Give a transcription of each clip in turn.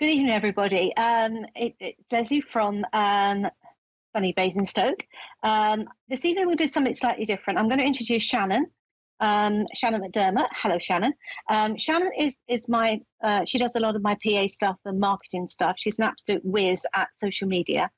Good evening, everybody. It's Lesley from sunny Basingstoke. This evening we'll do something slightly different. I'm going to introduce Shannon, Shannon McDermott. Hello, Shannon. Shannon is my, she does a lot of my PA stuff and marketing stuff. She's an absolute whiz at social media.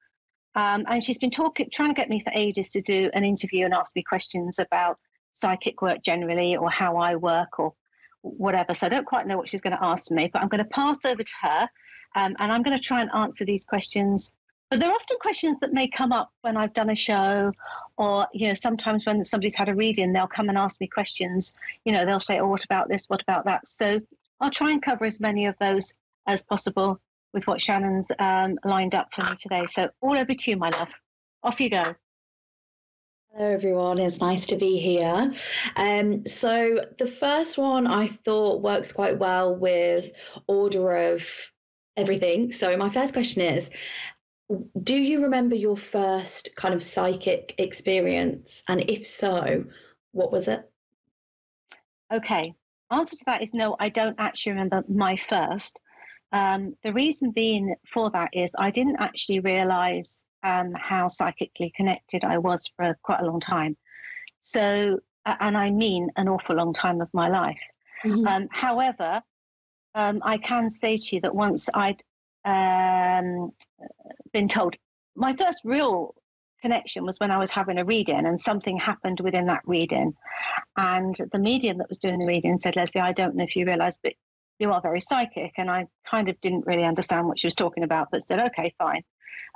And she's been trying to get me for ages to do an interview and ask me questions about psychic work generally, or how I work, or whatever. So I don't quite know what she's going to ask me, but I'm going to pass over to her, and I'm going to try and answer these questions. But they're often questions that may come up when I've done a show, or sometimes when somebody's had a reading, they'll come and ask me questions. They'll say, "Oh, what about this? What about that?" So I'll try and cover as many of those as possible with what Shannon's lined up for me today. So all over to you, my love. Off you go. Hello everyone, it's nice to be here. So the first one I thought works quite well with order of everything. So my first question is, do you remember your first kind of psychic experience? And if so, what was it? Okay. Answer to that is no, I don't actually remember my first. The reason being for that is I didn't actually realise how psychically connected I was for quite a long time. So, and I mean an awful long time of my life. Mm-hmm. However, I can say to you that once I'd been told, my first real connection was when I was having a reading, and something happened within that reading. And the medium that was doing the reading said, "Lesley, I don't know if you realise, but you are very psychic." And I kind of didn't really understand what she was talking about, but said, "Okay, fine."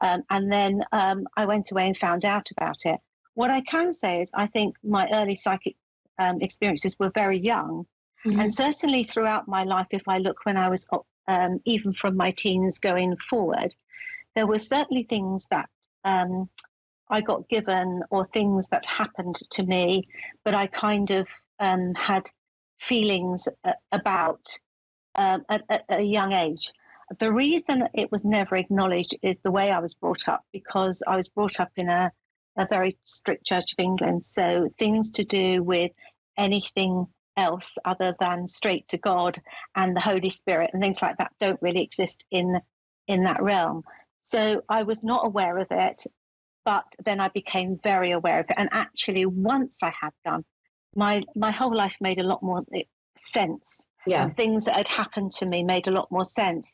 And then I went away and found out about it. What I can say is I think my early psychic experiences were very young. Mm-hmm. And certainly throughout my life, if I look when I was, even from my teens going forward, there were certainly things that I got given, or things that happened to me, but I kind of had feelings about at a young age. The reason it was never acknowledged is the way I was brought up, because I was brought up in a very strict Church of England. So things to do with anything else other than straight to God and the Holy Spirit and things like that don't really exist in that realm. So I was not aware of it, but then I became very aware of it. And actually, once I had done, my whole life made a lot more sense. Yeah. And things that had happened to me made a lot more sense.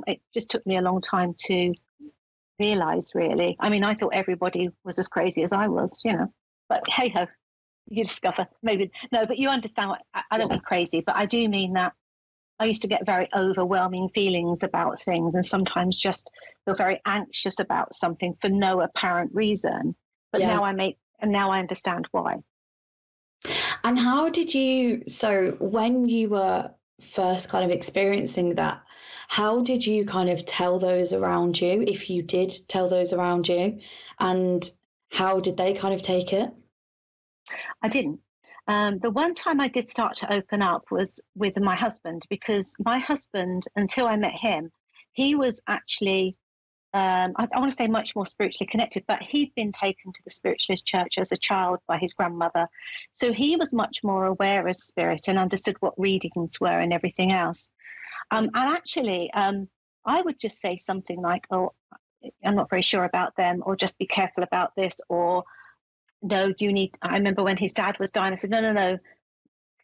It just took me a long time to realise, really. I mean, I thought everybody was as crazy as I was, but hey ho, you discover. Maybe, no, but you understand what, I don't mean crazy, but I do mean that I used to get very overwhelming feelings about things, and sometimes just feel very anxious about something for no apparent reason. But now I understand why. And how did you, so when you were first kind of experiencing that, how did you kind of tell those around you, if you did tell those around you, and how did they kind of take it? I didn't. The one time I did start to open up was with my husband, because my husband, until I met him, he was actually, I want to say much more spiritually connected, but he'd been taken to the spiritualist church as a child by his grandmother. So he was much more aware of spirit and understood what readings were and everything else. And actually, I would just say something like, "Oh, I'm not very sure about them," or "Just be careful about this," or "No, you need," I remember when his dad was dying, I said, no,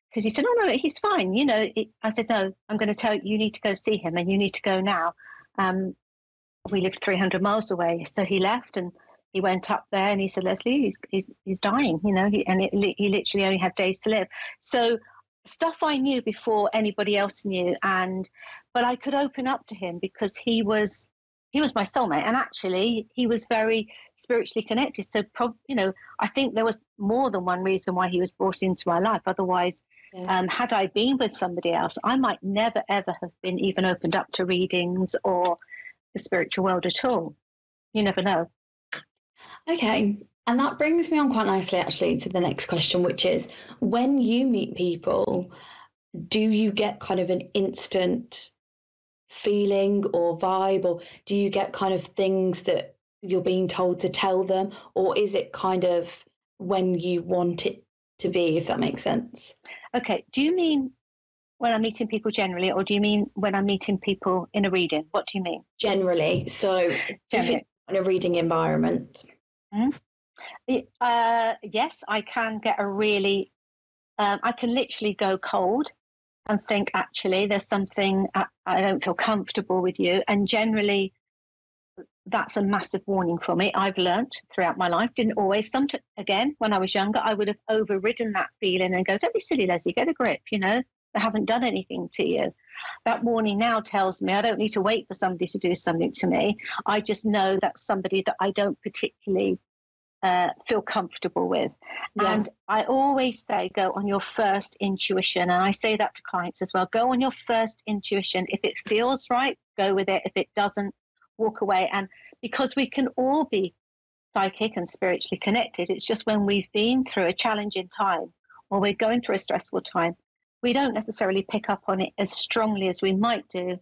because he said, no, he's fine. I said, "No, I'm going to tell you, you need to go see him, and you need to go now." We lived 300 miles away. So he left and he went up there and he said, "Lesley, he's dying, he literally only had days to live." So stuff I knew before anybody else knew. But I could open up to him because he was my soulmate. And actually he was very spiritually connected. So, I think there was more than one reason why he was brought into my life. Otherwise, had I been with somebody else, I might never, ever have been even opened up to readings or the spiritual world at all. You never know. Okay. And that brings me on quite nicely, actually, to the next question, which is, when you meet people, do you get kind of an instant feeling or vibe, or do you get kind of things that you're being told to tell them, or is it kind of when you want it to be, if that makes sense? Okay. Do you mean when I'm meeting people generally, or do you mean when I'm meeting people in a reading? What do you mean? Generally. So if it's in a reading environment. Mm-hmm. Yes, I can get a really, I can literally go cold and think, actually, there's something I don't feel comfortable with you. And generally, that's a massive warning for me. I've learned throughout my life, didn't always. Again, when I was younger, I would have overridden that feeling and go, don't be silly, Lesley, get a grip, they haven't done anything to you. That warning now tells me I don't need to wait for somebody to do something to me. I just know that's somebody that I don't particularly feel comfortable with. Yeah. And I always say, go on your first intuition. And I say that to clients as well. Go on your first intuition. If it feels right, go with it. If it doesn't, walk away. And because we can all be psychic and spiritually connected, it's just when we've been through a challenging time or we're going through a stressful time, we don't necessarily pick up on it as strongly as we might do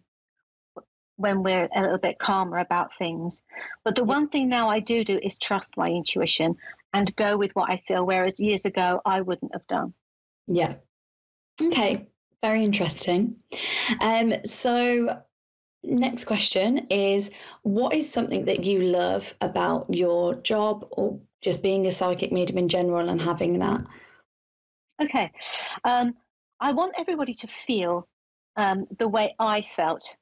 when we're a little bit calmer about things. But the one thing now I do is trust my intuition and go with what I feel, whereas years ago I wouldn't have done. Yeah. Okay. Very interesting. So next question is, what is something that you love about your job or just being a psychic medium in general and having that? Okay. I want everybody to feel the way I felt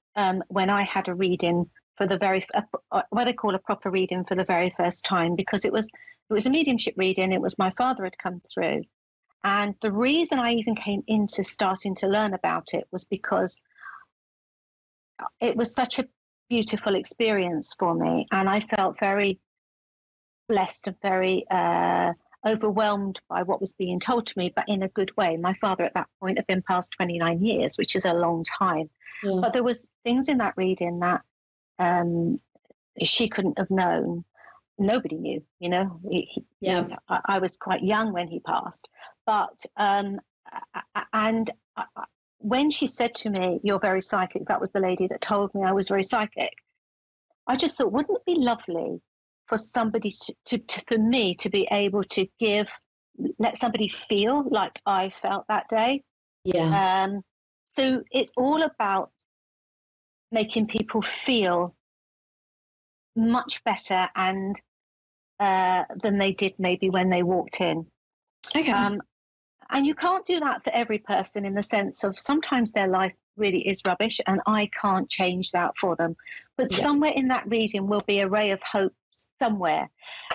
when I had a reading for what I call a proper reading for the very first time, because it was a mediumship reading. It was my father had come through. And the reason I even came into starting to learn about it was because it was such a beautiful experience for me. And I felt very blessed and very overwhelmed by what was being told to me, but in a good way. My father at that point had been past 29 years, which is a long time. Yeah. But there was things in that reading that she couldn't have known. Nobody knew, I was quite young when he passed. But, when she said to me, you're very psychic, that was the lady that told me I was very psychic. I just thought, wouldn't it be lovely for somebody for me to be able to let somebody feel like I felt that day. Yeah. So it's all about making people feel much better and than they did maybe when they walked in. Okay. And you can't do that for every person, in the sense of sometimes their life really is rubbish and I can't change that for them. But somewhere in that reading will be a ray of hope somewhere,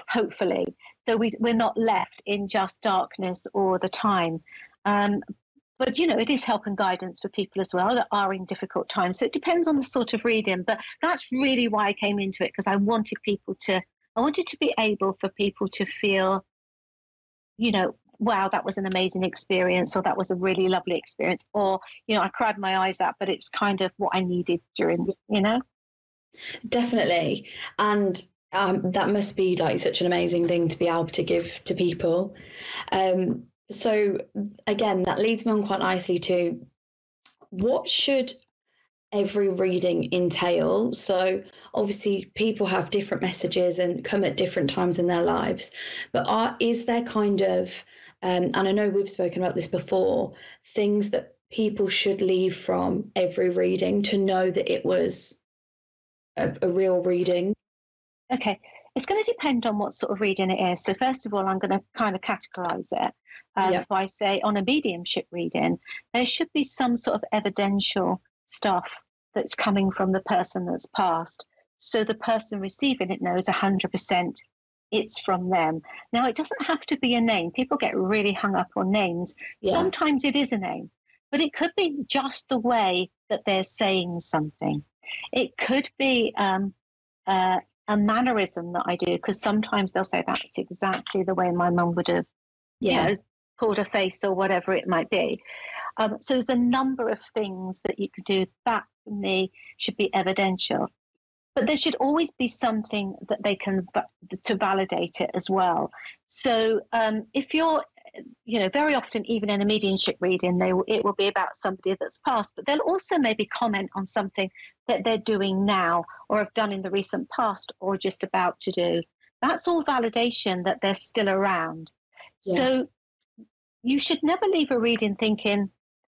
hopefully. So we're not left in just darkness all the time. But, it is help and guidance for people as well that are in difficult times. So it depends on the sort of reading. But that's really why I came into it, because I wanted to be able for people to feel, wow, that was an amazing experience, or that was a really lovely experience, or, I cried my eyes out, but it's kind of what I needed during, Definitely. And that must be like such an amazing thing to be able to give to people. So again, that leads me on quite nicely to, what should every reading entail? So obviously people have different messages and come at different times in their lives, but is there kind of, and I know we've spoken about this before, things that people should leave from every reading to know that it was a real reading? Okay, it's going to depend on what sort of reading it is. So first of all, I'm going to kind of categorize it. If I say on a mediumship reading, there should be some sort of evidential stuff that's coming from the person that's passed. So the person receiving it knows 100% it's from them. Now, it doesn't have to be a name. People get really hung up on names. Yeah. Sometimes it is a name, but it could be just the way that they're saying something. It could be a mannerism that I do, because sometimes they'll say that's exactly the way my mum would have, pulled her face or whatever it might be. So there's a number of things that you could do that, for me, should be evidential. But there should always be something that they can to validate it as well. So if you're, very often, even in a mediumship reading, it will be about somebody that's passed, but they'll also maybe comment on something that they're doing now or have done in the recent past or just about to do. That's all validation that they're still around. Yeah. So you should never leave a reading thinking,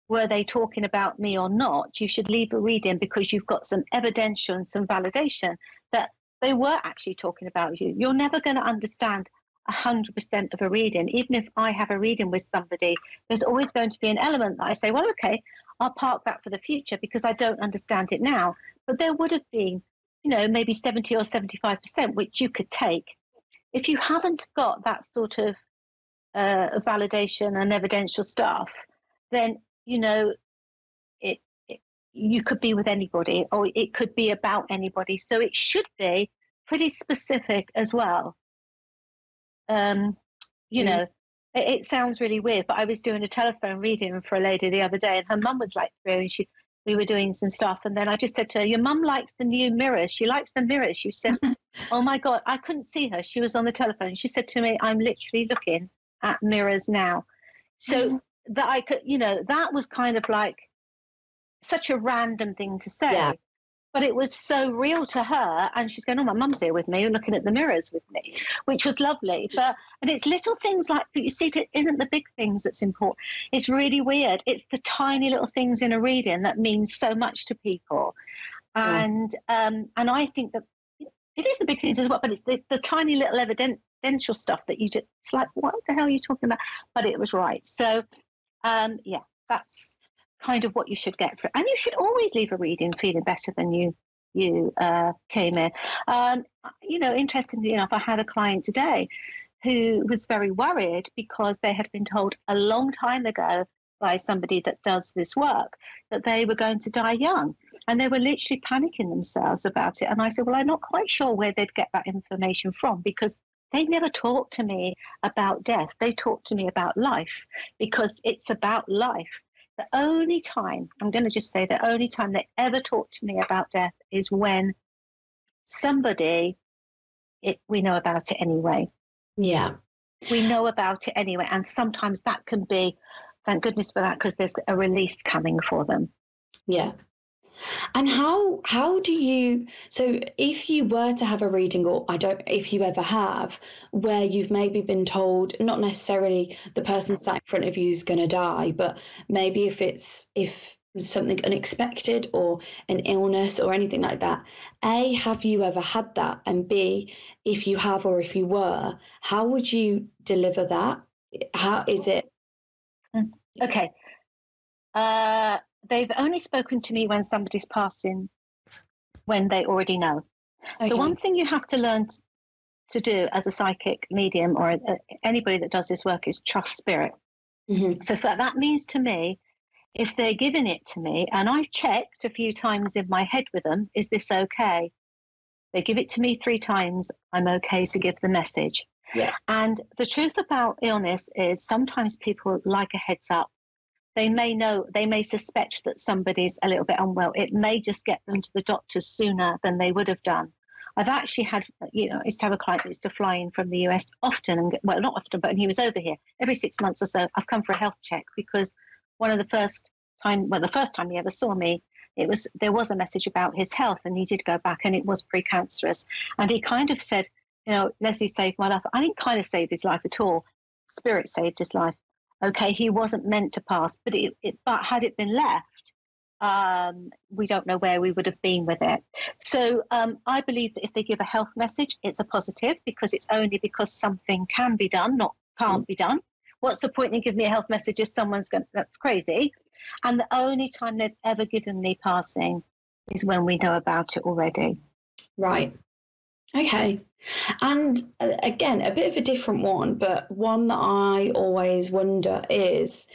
were they talking about me or not, you should leave a reading because you've got some evidential and some validation that they were actually talking about you. You're never going to understand 100% of a reading. Even if I have a reading with somebody, there's always going to be an element that I say, well, okay, I'll park that for the future because I don't understand it now. But there would have been, maybe 70 or 75%, which you could take. If you haven't got that sort of validation and evidential stuff, then, you could be with anybody or it could be about anybody. So it should be pretty specific as well. It sounds really weird, but I was doing a telephone reading for a lady the other day, and her mum was like through, and we were doing some stuff, and then I just said to her, your mum likes the new mirrors. She likes the mirrors. She said, oh my God, I couldn't see her. She was on the telephone. She said to me, I'm literally looking at mirrors now. So that I could, that was kind of like such a random thing to say. But it was so real to her, and she's going, oh, my mum's here with me, looking at the mirrors with me, which was lovely. And it's little things like, but you see, it isn't the big things that's important. It's really weird. It's the tiny little things in a reading that means so much to people. And I think that it is the big things as well, but it's the tiny little evidential stuff that you just, it's like, what the hell are you talking about? But it was right. So, that's kind of what you should get for it. And you should always leave a reading feeling better than you came in. Interestingly enough, I had a client today who was very worried because they had been told a long time ago by somebody that does this work that they were going to die young, and they were literally panicking themselves about it. And I said, well, I'm not quite sure where they'd get that information from, because they never talked to me about death. They talked to me about life, because it's about life. The only time, I'm going to just say, the only time they ever talk to me about death is when we know about it anyway. Yeah. We know about it anyway. And sometimes that can be, thank goodness for that, because there's a release coming for them. Yeah. And how do you, so if you were to have a reading, or if you ever have, where you've maybe been told, not necessarily the person sat in front of you is going to die, but maybe if something unexpected or an illness or anything like that, A, have you ever had that? And B, if you have, or if you were, how would you deliver that? How is it? Okay. They've only spoken to me when somebody's passing, when they already know. Okay. The one thing you have to learn to do as a psychic medium, or anybody that does this work, is trust spirit. Mm-hmm. So that means to me, if they're giving it to me, and I've checked a few times in my head with them, is this okay? They give it to me 3 times, I'm okay to give the message. Yeah. And the truth about illness is sometimes people like a heads up. They may suspect that somebody's a little bit unwell. It may just get them to the doctors sooner than they would have done. I've actually had, I used to have a client who used to fly in from the US often, not often, but when he was over here, every 6 months or so, I've come for a health check, because the first time he ever saw me, there was a message about his health, and he did go back, and it was precancerous. And he kind of said, Lesley saved my life. I didn't kind of save his life at all. Spirit saved his life. Okay, he wasn't meant to pass, but but had it been left, we don't know where we would have been with it. So I believe that if they give a health message, it's a positive, because it's only because something can be done, not can't be done. What's the point in giving me a health message if someone's that's crazy? And the only time they've ever given me passing is when we know about it already. Right. Okay. And again, a bit of a different one, but one that I always wonder is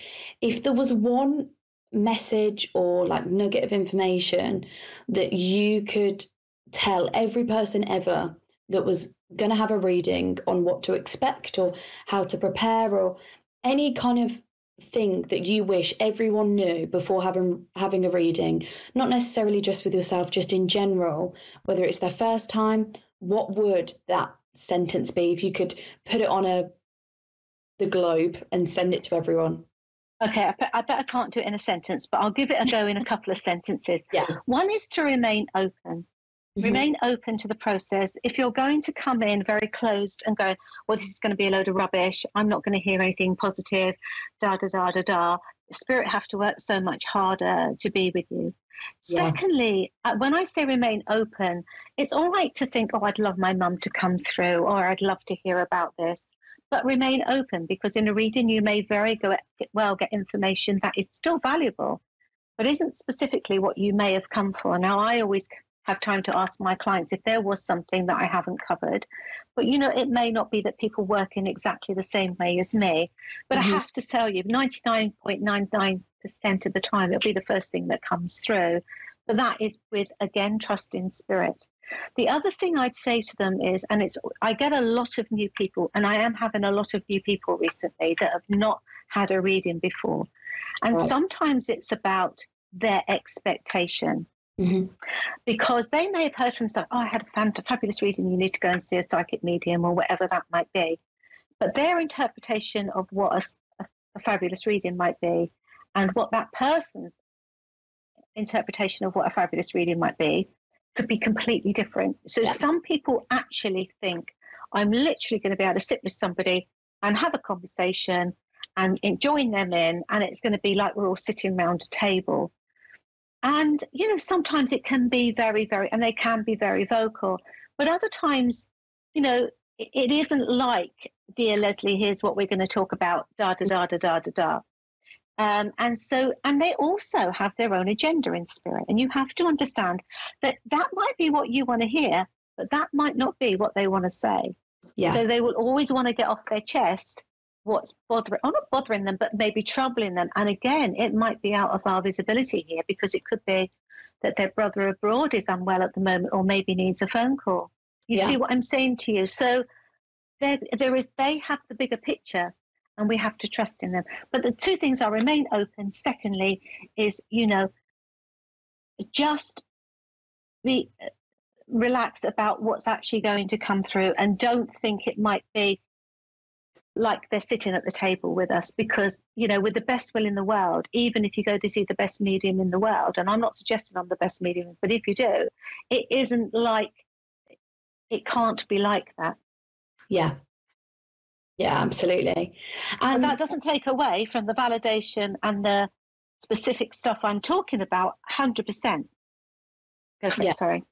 if there was one message or like nugget of information that you could tell every person ever that was going to have a reading on what to expect or how to prepare, or any kind of thing that you wish everyone knew before having a reading, not necessarily just with yourself, just in general, whether it's their first time, what would that sentence be if you could put it on the globe and send it to everyone? Okay, I bet I can't do it in a sentence, but I'll give it a go in a couple of sentences. Yeah. One is to remain open. Remain open to the process. If you're going to come in very closed and go, well, this is going to be a load of rubbish, I'm not going to hear anything positive, da, da, da, da, da, spirit have to work so much harder to be with you. Yeah. Secondly, when I say remain open, it's all right to think, oh, I'd love my mum to come through, or I'd love to hear about this. But remain open, because in a reading, you may very well get information that is still valuable, but isn't specifically what you may have come for. Now, I always have time to ask my clients if there was something that I haven't covered. But, it may not be that people work in exactly the same way as me. But I have to tell you, 99.99% of the time, it'll be the first thing that comes through. But that is with, again, trust in spirit. The other thing I'd say to them is, and I get a lot of new people, and I am having a lot of new people recently that have not had a reading before. And sometimes it's about their expectation. Because they may have heard from someone, oh, I had a fabulous reading, you need to go and see a psychic medium, or whatever that might be. But their interpretation of what a fabulous reading might be, and what that person's interpretation of what a fabulous reading might be, could be completely different. So some people actually think, I'm literally going to be able to sit with somebody and have a conversation and join them in, and it's going to be like we're all sitting around a table. And, sometimes it can be very, very, and they can be very vocal. But other times, it isn't like, dear Lesley, here's what we're going to talk about, da, da, da, da, da, da, da. And they also have their own agenda in spirit. And you have to understand that might be what you want to hear, but that might not be what they want to say. Yeah. So they will always want to get off their chest what's not bothering them, but maybe troubling them. And again, it might be out of our visibility here, because it could be that their brother abroad is unwell at the moment, or maybe needs a phone call. You see what I'm saying to you? So they have the bigger picture, and we have to trust in them. But the two things are remain open. Secondly is, just be relaxed about what's actually going to come through, and don't think it might be like they're sitting at the table with us, because, with the best will in the world, even if you go to see the best medium in the world, and I'm not suggesting I'm the best medium, but if you do, it isn't like, it can't be like that. Yeah. Yeah, absolutely. And that doesn't take away from the validation and the specific stuff I'm talking about, 100%. Go for it, sorry.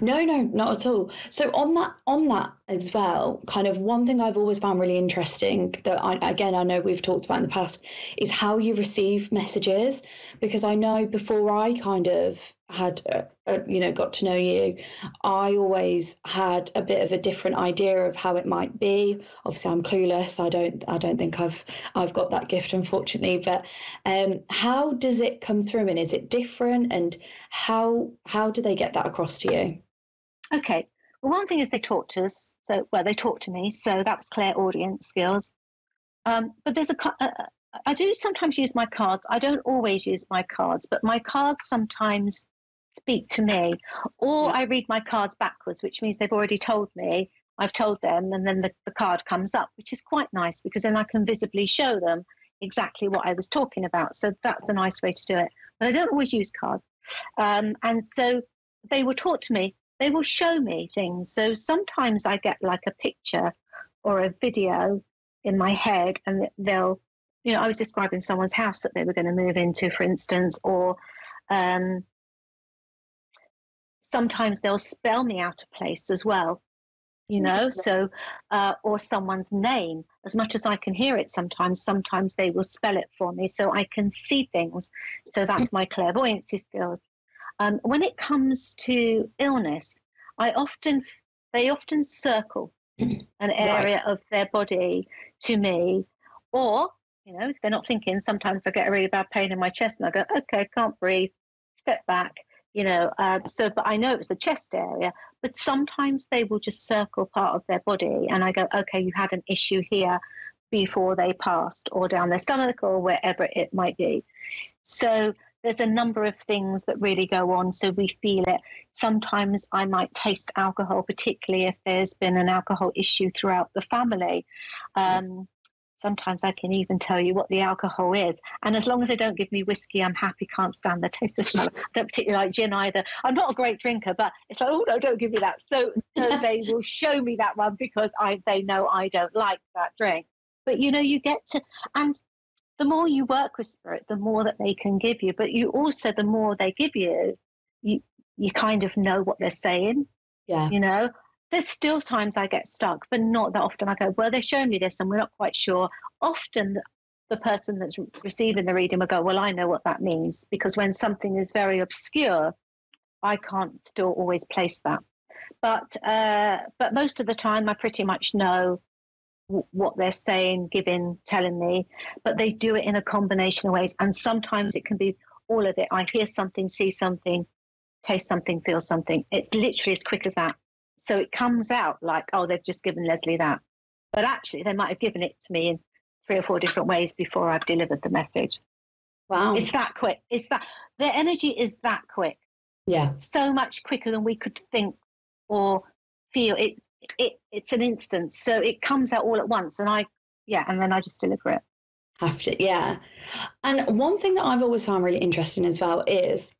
No, not at all. So on that as well, kind of one thing I've always found really interesting that I know we've talked about in the past is how you receive messages, because I know before I kind of had got to know you, I always had a bit of a different idea of how it might be. Obviously I'm clueless. I don't think I've got that gift, unfortunately, but how does it come through, and is it different, and how do they get that across to you? Okay, well, one thing is they talk to us, they talk to me, so that was clairaudience skills. But there's I do sometimes use my cards. I don't always use my cards, but my cards sometimes speak to me, or I read my cards backwards, which means they've already told me, I've told them, and then the card comes up, which is quite nice, because then I can visibly show them exactly what I was talking about. So that's a nice way to do it. But I don't always use cards. And so they will talk to me, they will show me things. So sometimes I get like a picture or a video in my head, and they'll, I was describing someone's house that they were going to move into, for instance, or sometimes they'll spell me out of place as well, so, or someone's name. As much as I can hear it sometimes they will spell it for me, so I can see things. So that's my clairvoyancy skills. When it comes to illness, they often circle an area of their body to me, or, if they're not thinking, sometimes I get a really bad pain in my chest and I go, okay, can't breathe, step back. But I know it was the chest area, but sometimes they will just circle part of their body, and I go, okay, you had an issue here before they passed, or down their stomach, or wherever it might be. So there's a number of things that really go on, so we feel it. Sometimes I might taste alcohol, particularly if there's been an alcohol issue throughout the family. sometimes I can even tell you what the alcohol is. And as long as they don't give me whiskey, I'm happy. Can't stand the taste of it. I don't particularly like gin either. I'm not a great drinker, but it's like, oh no, don't give me that. So they will show me that one because they know I don't like that drink. But you get to, and the more you work with spirit, the more that they can give you. But you also, the more they give you, you kind of know what they're saying. Yeah. There's still times I get stuck, but not that often. I go, well, they're showing me this and we're not quite sure. Often the person that's receiving the reading will go, well, I know what that means, because when something is very obscure, I can't still always place that. But most of the time, I pretty much know what they're saying, telling me, but they do it in a combination of ways. And sometimes it can be all of it. I hear something, see something, taste something, feel something. It's literally as quick as that. So it comes out like, oh, they've just given Lesley that. But actually, they might have given it to me in 3 or 4 different ways before I've delivered the message. Wow. It's that quick. Their energy is that quick. Yeah. So much quicker than we could think or feel. It's an instant. So it comes out all at once. And then I just deliver it. Have to, yeah. And one thing that I've always found really interesting as well is,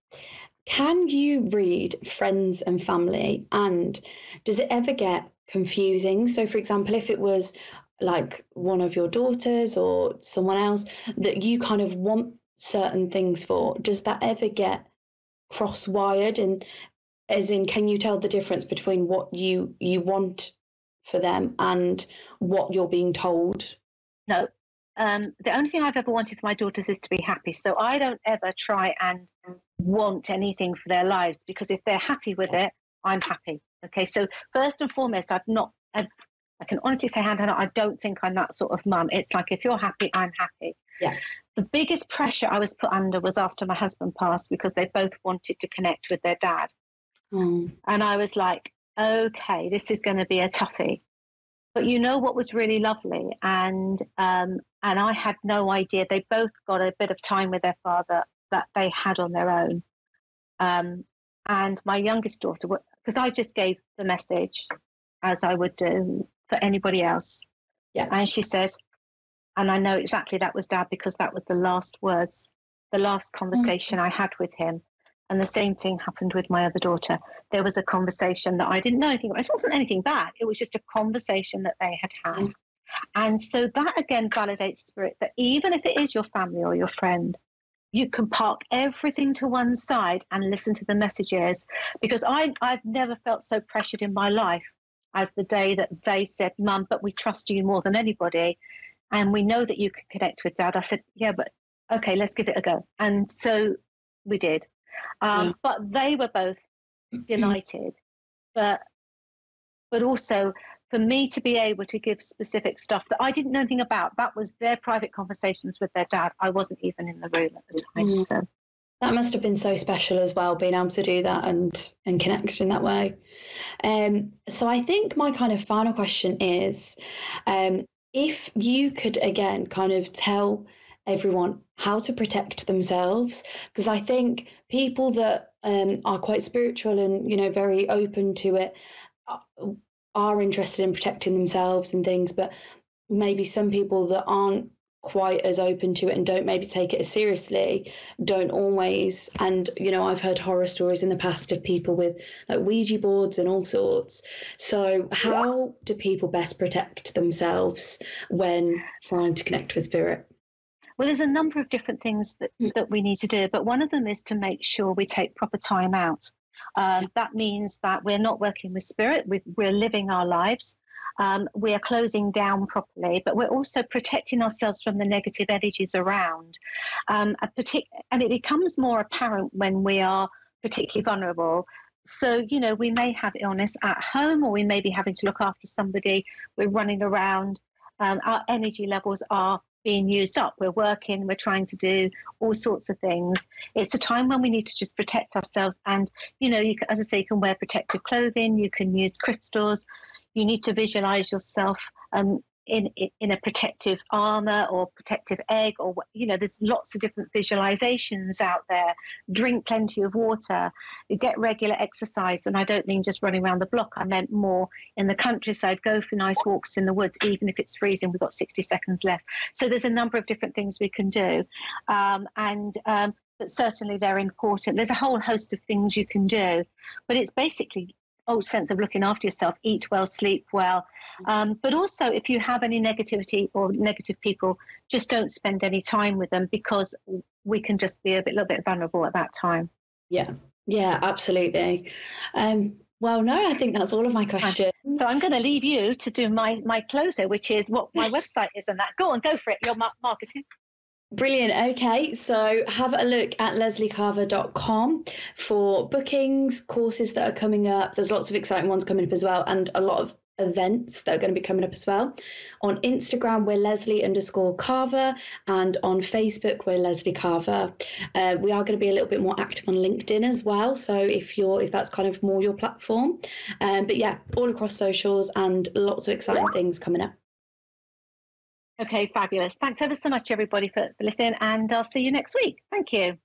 can you read friends and family, and does it ever get confusing? So, for example, if it was like one of your daughters or someone else that you kind of want certain things for, does that ever get cross-wired? And as in, can you tell the difference between what you want for them and what you're being told? No. The only thing I've ever wanted for my daughters is to be happy. So I don't ever try and want anything for their lives, because if they're happy with it, I'm happy. Okay. So first and foremost, I can honestly say hand on heart, I don't think I'm that sort of mum. It's like, if you're happy, I'm happy. Yeah. The biggest pressure I was put under was after my husband passed, because they both wanted to connect with their dad. And I was like, okay, this is going to be a toughie. But what was really lovely, and I had no idea. They both got a bit of time with their father that they had on their own. And my youngest daughter, because I just gave the message as I would do for anybody else. Yeah. And she said, and I know exactly that was Dad, because that was the last words, the last conversation I had with him. And the same thing happened with my other daughter. There was a conversation that I didn't know anything about. It wasn't anything bad. It was just a conversation that they had had. And so that again validates spirit, that even if it is your family or your friend, you can park everything to one side and listen to the messages. Because I've never felt so pressured in my life as the day that they said, Mum, but we trust you more than anybody. And we know that you can connect with Dad. I said, yeah, but okay, let's give it a go. And so we did. But they were both delighted. But also for me to be able to give specific stuff that I didn't know anything about, that was their private conversations with their dad. I wasn't even in the room at the time. So that must have been so special as well, being able to do that and connect in that way. So I think my kind of final question is, if you could again kind of tell everyone how to protect themselves, because I think people that are quite spiritual and very open to it are interested in protecting themselves and things, but maybe some people that aren't quite as open to it and don't maybe take it as seriously don't always. And I've heard horror stories in the past of people with like Ouija boards and all sorts. So how do people best protect themselves when trying to connect with spirit? Well, there's a number of different things that we need to do, but one of them is to make sure we take proper time out. That means that we're not working with spirit, we're living our lives, we are closing down properly, but we're also protecting ourselves from the negative energies around. And it becomes more apparent when we are particularly vulnerable. So, we may have illness at home, or we may be having to look after somebody, we're running around, our energy levels are being used up. We're working, we're trying to do all sorts of things. It's a time when we need to just protect ourselves. And, you can, as I say, you can wear protective clothing, you can use crystals, you need to visualize yourself in a protective armor or protective egg, or there's lots of different visualizations out there. Drink plenty of water, get regular exercise, and I don't mean just running around the block. I meant more in the countryside. Go for nice walks in the woods, even if it's freezing. We've got 60 seconds left, so there's a number of different things we can do, but certainly they're important. There's a whole host of things you can do, but it's basically whole sense of looking after yourself. Eat well, sleep well, but also if you have any negativity or negative people, just don't spend any time with them, because we can just be a little bit vulnerable at that time. Yeah, absolutely. Well, no, I think that's all of my questions. So I'm going to leave you to do my closer, which is what my website is and that. Go for it. Your marketing. Brilliant. Okay, so have a look at lesleycarver.com for bookings, courses that are coming up. There's lots of exciting ones coming up as well, and a lot of events that are going to be coming up as well. On Instagram, we're Lesley_Carver, and on Facebook, we're Lesley Carver. We are going to be a little bit more active on LinkedIn as well, so if that's kind of more your platform. But yeah, all across socials, and lots of exciting things coming up. Okay, fabulous. Thanks ever so much, everybody, for listening, and I'll see you next week. Thank you.